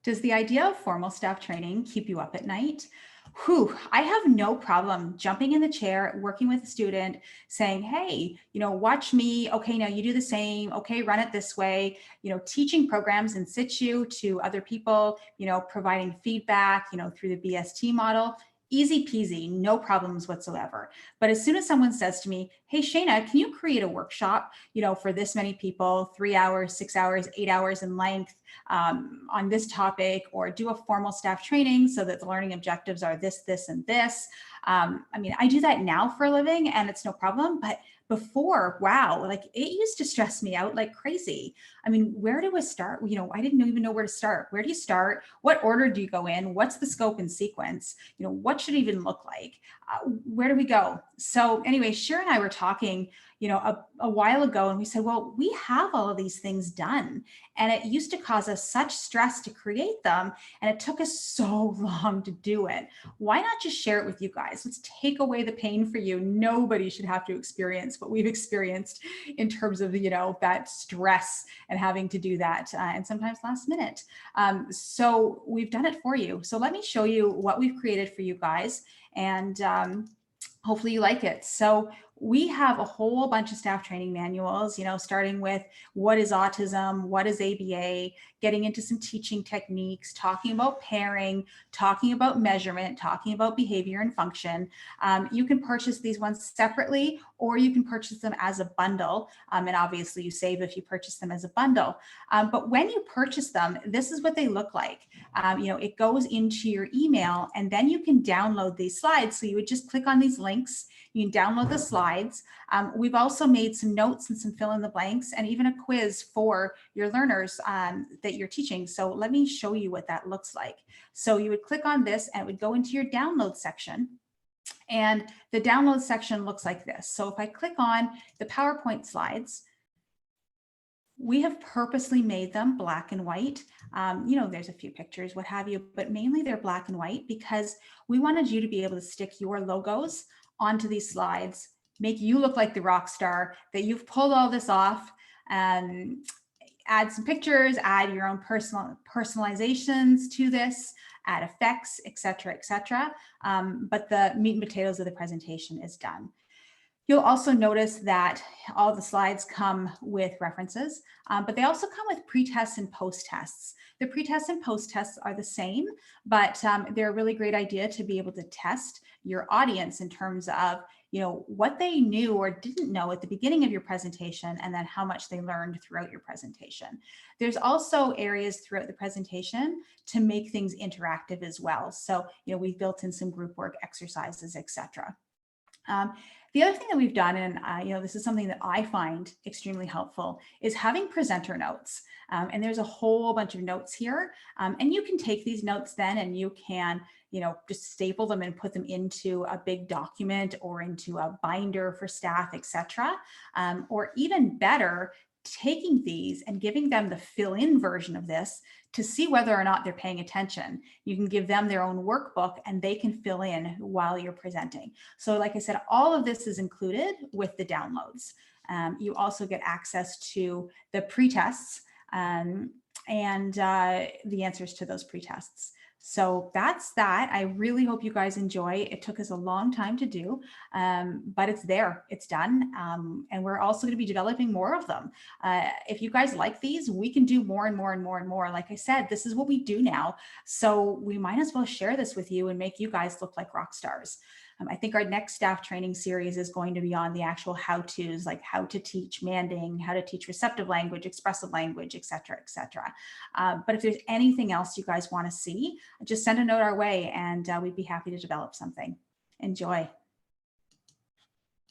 Does the idea of formal staff training keep you up at night? Whew, I have no problem jumping in the chair, working with a student, saying, hey, watch me. Okay, now you do the same. Okay, run it this way. Teaching programs in situ to other people, providing feedback, through the BST model. Easy peasy, no problems whatsoever. But as soon as someone says to me, hey, Shayna, can you create a workshop, for this many people, 3 hours, 6 hours, 8 hours in length, on this topic, or do a formal staff training so that the learning objectives are this, this, and this. I do that now for a living and it's no problem, but before, wow, like it used to stress me out like crazy. Where do I start? I didn't even know where to start. Where do you start? What order do you go in? What's the scope and sequence? What should it even look like? Where do we go? So anyway, Shira and I were talking, a while ago, and we said, well, we have all of these things done. And it used to cause us such stress to create them. And it took us so long to do it. Why not just share it with you guys? Let's take away the pain for you. Nobody should have to experience what we've experienced in terms of, that stress and having to do that, and sometimes last minute. So we've done it for you. So let me show you what we've created for you guys, and hopefully you like it. So we have a whole bunch of staff training manuals, starting with what is autism, what is ABA, getting into some teaching techniques, talking about pairing, talking about measurement, talking about behavior and function. You can purchase these ones separately, or you can purchase them as a bundle. And obviously you save if you purchase them as a bundle. But when you purchase them, this is what they look like. It goes into your email, and then you can download these slides. So you would just click on these links. You can download the slides. We've also made some notes and some fill in the blanks, and even a quiz for your learners that you're teaching. So let me show you what that looks like. So you would click on this and it would go into your download section. And the download section looks like this. So if I click on the PowerPoint slides, we have purposely made them black and white. There's a few pictures, what have you, but mainly they're black and white because we wanted you to be able to stick your logos onto these slides, make you look like the rock star, that you've pulled all this off, and add some pictures, add your own personalizations to this, add effects, etc., etc. But the meat and potatoes of the presentation is done. You'll also notice that all the slides come with references, but they also come with pre-tests and post-tests. The pre-tests and post-tests are the same, but they're a really great idea to be able to test your audience in terms of, what they knew or didn't know at the beginning of your presentation, and then how much they learned throughout your presentation. There's also areas throughout the presentation to make things interactive as well. So, we've built in some group work exercises, etc. The other thing that we've done, and this is something that I find extremely helpful, is having presenter notes. And there's a whole bunch of notes here. And you can take these notes then and you can, just staple them and put them into a big document or into a binder for staff, etc. Or even better, taking these and giving them the fill-in version of this to see whether or not they're paying attention. You can give them their own workbook and they can fill in while you're presenting. So like I said, all of this is included with the downloads. You also get access to the pre-tests and the answers to those pre-tests. So that's that. I really hope you guys enjoy. It took us a long time to do, but it's there, it's done. And we're also going to be developing more of them. If you guys like these, we can do more and more and more and more. Like I said, this is what we do now. So we might as well share this with you and make you guys look like rock stars. I think our next staff training series is going to be on the actual how-tos, like how to teach manding, how to teach receptive language, expressive language, etc., etc. But if there's anything else you guys want to see, just send a note our way and we'd be happy to develop something. Enjoy.